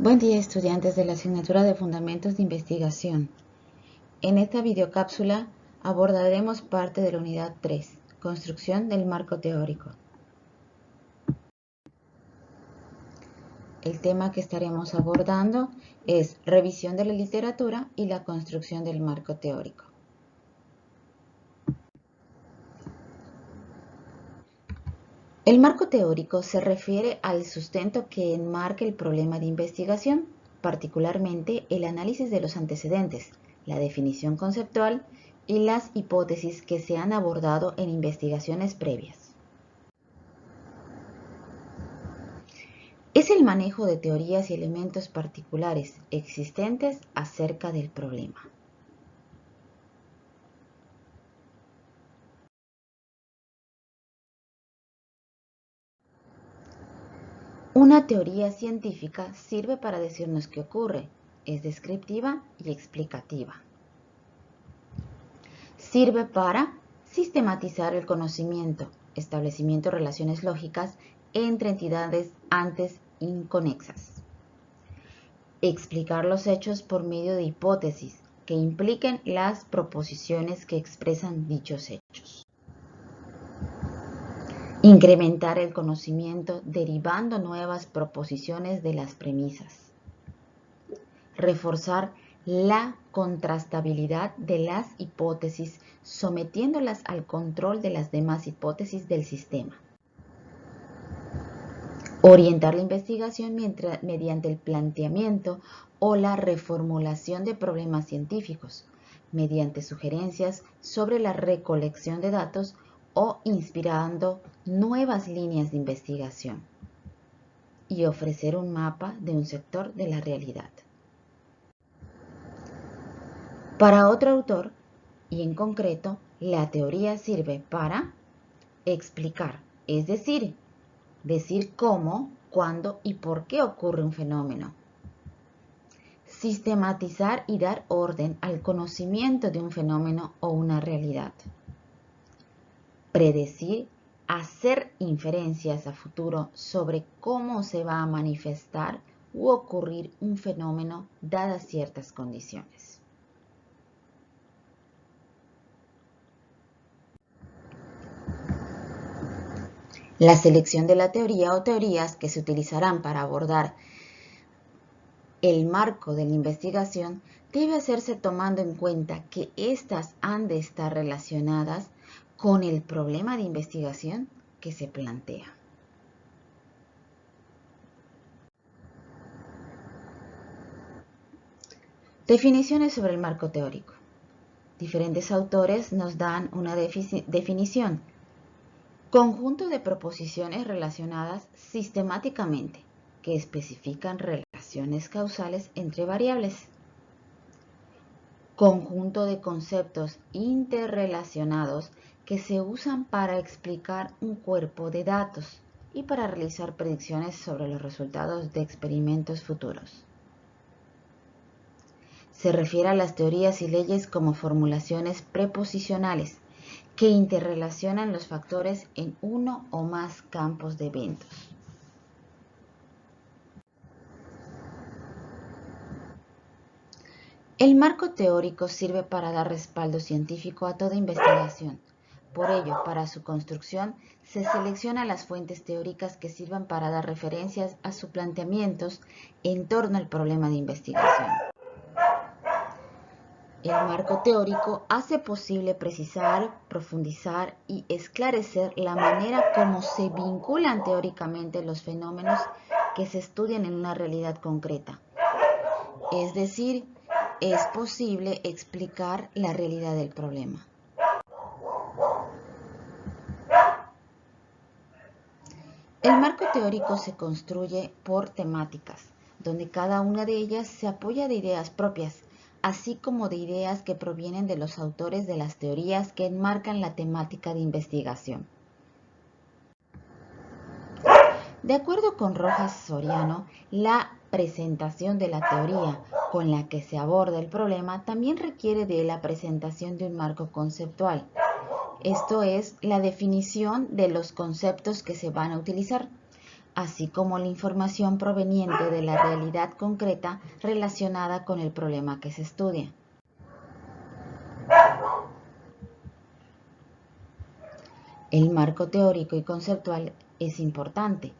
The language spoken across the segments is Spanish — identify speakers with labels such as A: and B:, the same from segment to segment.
A: Buen día, estudiantes de la asignatura de Fundamentos de Investigación. En esta videocápsula abordaremos parte de la unidad 3, Construcción del marco teórico. El tema que estaremos abordando es revisión de la literatura y la construcción del marco teórico. El marco teórico se refiere al sustento que enmarca el problema de investigación, particularmente el análisis de los antecedentes, la definición conceptual y las hipótesis que se han abordado en investigaciones previas. Es el manejo de teorías y elementos particulares existentes acerca del problema. Una teoría científica sirve para decirnos qué ocurre, es descriptiva y explicativa. Sirve para sistematizar el conocimiento, establecimiento de relaciones lógicas entre entidades antes inconexas. Explicar los hechos por medio de hipótesis que impliquen las proposiciones que expresan dichos hechos. Incrementar el conocimiento derivando nuevas proposiciones de las premisas. Reforzar la contrastabilidad de las hipótesis sometiéndolas al control de las demás hipótesis del sistema. Orientar la investigación mediante el planteamiento o la reformulación de problemas científicos, mediante sugerencias sobre la recolección de datos o inspirando nuevas líneas de investigación. Y ofrecer un mapa de un sector de la realidad. Para otro autor, y en concreto, la teoría sirve para explicar, es decir cómo, cuándo y por qué ocurre un fenómeno. Sistematizar y dar orden al conocimiento de un fenómeno o una realidad. Predecir, hacer inferencias a futuro sobre cómo se va a manifestar u ocurrir un fenómeno dadas ciertas condiciones. La selección de la teoría o teorías que se utilizarán para abordar el marco de la investigación debe hacerse tomando en cuenta que éstas han de estar relacionadas con el problema de investigación que se plantea. Definiciones sobre el marco teórico. Diferentes autores nos dan una definición. Conjunto de proposiciones relacionadas sistemáticamente que especifican relaciones causales entre variables. Conjunto de conceptos interrelacionados que se usan para explicar un cuerpo de datos y para realizar predicciones sobre los resultados de experimentos futuros. Se refiere a las teorías y leyes como formulaciones preposicionales que interrelacionan los factores en uno o más campos de eventos. El marco teórico sirve para dar respaldo científico a toda investigación. Por ello, para su construcción, se selecciona las fuentes teóricas que sirvan para dar referencias a sus planteamientos en torno al problema de investigación. El marco teórico hace posible precisar, profundizar y esclarecer la manera como se vinculan teóricamente los fenómenos que se estudian en una realidad concreta. Es decir, es posible explicar la realidad del problema. El marco teórico se construye por temáticas, donde cada una de ellas se apoya de ideas propias, así como de ideas que provienen de los autores de las teorías que enmarcan la temática de investigación. De acuerdo con Rojas Soriano, la presentación de la teoría con la que se aborda el problema también requiere de la presentación de un marco conceptual. Esto es, la definición de los conceptos que se van a utilizar, así como la información proveniente de la realidad concreta relacionada con el problema que se estudia. El marco teórico y conceptual es importante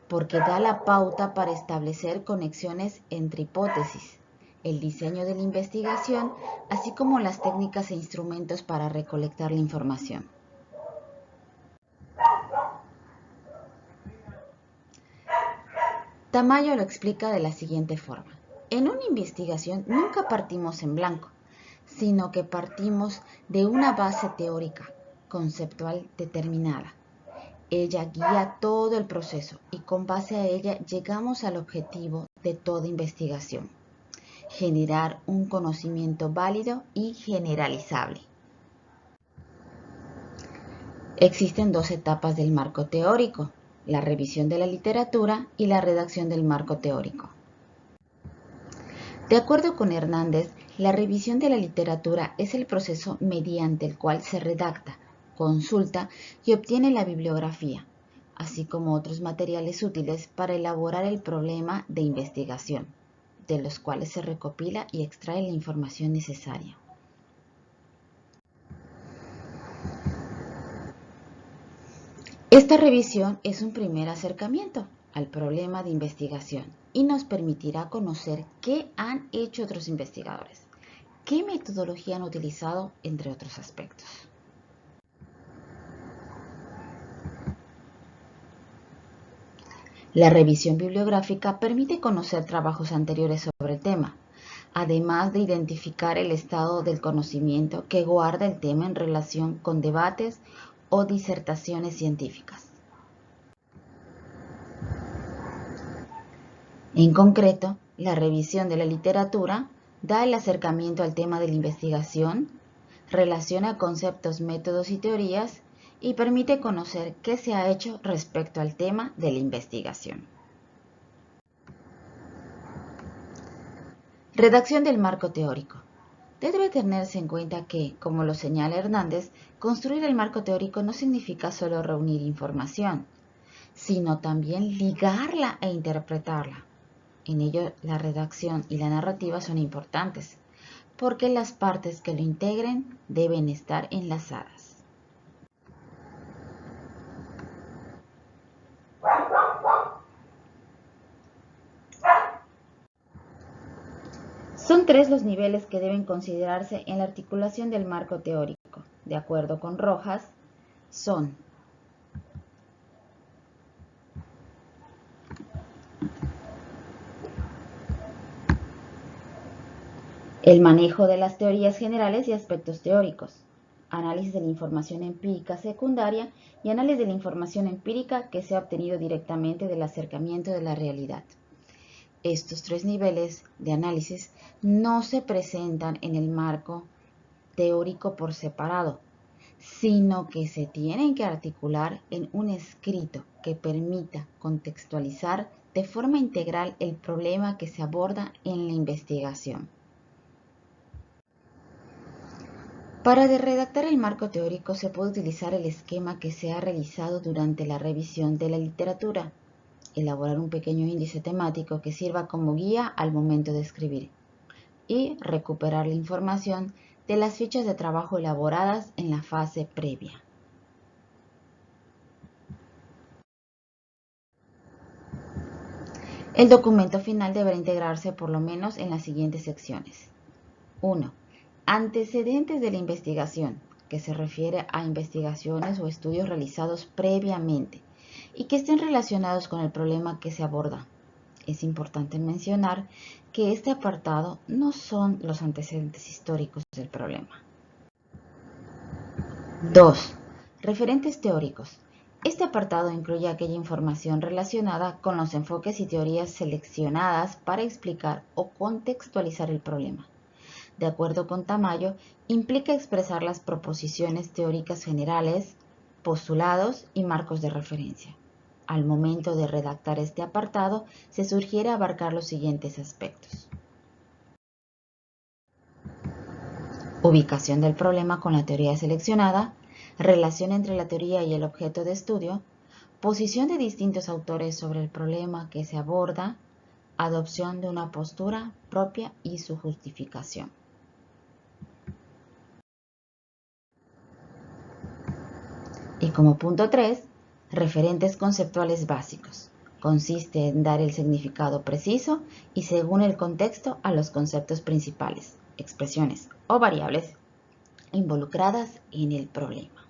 A: porque da la pauta para establecer conexiones entre hipótesis, el diseño de la investigación, así como las técnicas e instrumentos para recolectar la información. Tamayo lo explica de la siguiente forma. En una investigación nunca partimos en blanco, sino que partimos de una base teórica, conceptual determinada. Ella guía todo el proceso y con base a ella llegamos al objetivo de toda investigación: generar un conocimiento válido y generalizable. Existen dos etapas del marco teórico: la revisión de la literatura y la redacción del marco teórico. De acuerdo con Hernández, la revisión de la literatura es el proceso mediante el cual se redacta, consulta y obtiene la bibliografía, así como otros materiales útiles para elaborar el problema de investigación, de los cuales se recopila y extrae la información necesaria. Esta revisión es un primer acercamiento al problema de investigación y nos permitirá conocer qué han hecho otros investigadores, qué metodología han utilizado, entre otros aspectos. La revisión bibliográfica permite conocer trabajos anteriores sobre el tema, además de identificar el estado del conocimiento que guarda el tema en relación con debates o disertaciones científicas. En concreto, la revisión de la literatura da el acercamiento al tema de la investigación, relaciona conceptos, métodos y teorías y permite conocer qué se ha hecho respecto al tema de la investigación. Redacción del marco teórico. Debe tenerse en cuenta que, como lo señala Hernández, construir el marco teórico no significa solo reunir información, sino también ligarla e interpretarla. En ello, la redacción y la narrativa son importantes, porque las partes que lo integren deben estar enlazadas. Son tres los niveles que deben considerarse en la articulación del marco teórico. De acuerdo con Rojas, son: el manejo de las teorías generales y aspectos teóricos, análisis de la información empírica secundaria y análisis de la información empírica que se ha obtenido directamente del acercamiento de la realidad. Estos tres niveles de análisis no se presentan en el marco teórico por separado, sino que se tienen que articular en un escrito que permita contextualizar de forma integral el problema que se aborda en la investigación. Para redactar el marco teórico se puede utilizar el esquema que se ha realizado durante la revisión de la literatura: elaborar un pequeño índice temático que sirva como guía al momento de escribir y recuperar la información de las fichas de trabajo elaboradas en la fase previa. El documento final deberá integrarse por lo menos en las siguientes secciones. 1. Antecedentes de la investigación, que se refiere a investigaciones o estudios realizados previamente y que estén relacionados con el problema que se aborda. Es importante mencionar que este apartado no son los antecedentes históricos del problema. 2. Referentes teóricos. Este apartado incluye aquella información relacionada con los enfoques y teorías seleccionadas para explicar o contextualizar el problema. De acuerdo con Tamayo, implica expresar las proposiciones teóricas generales, postulados y marcos de referencia. Al momento de redactar este apartado, se sugiere abarcar los siguientes aspectos: ubicación del problema con la teoría seleccionada, relación entre la teoría y el objeto de estudio, Posición de distintos autores sobre el problema que se aborda, adopción de una postura propia y su justificación. Y como punto 3, referentes conceptuales básicos. Consiste en dar el significado preciso y según el contexto a los conceptos principales, expresiones o variables involucradas en el problema.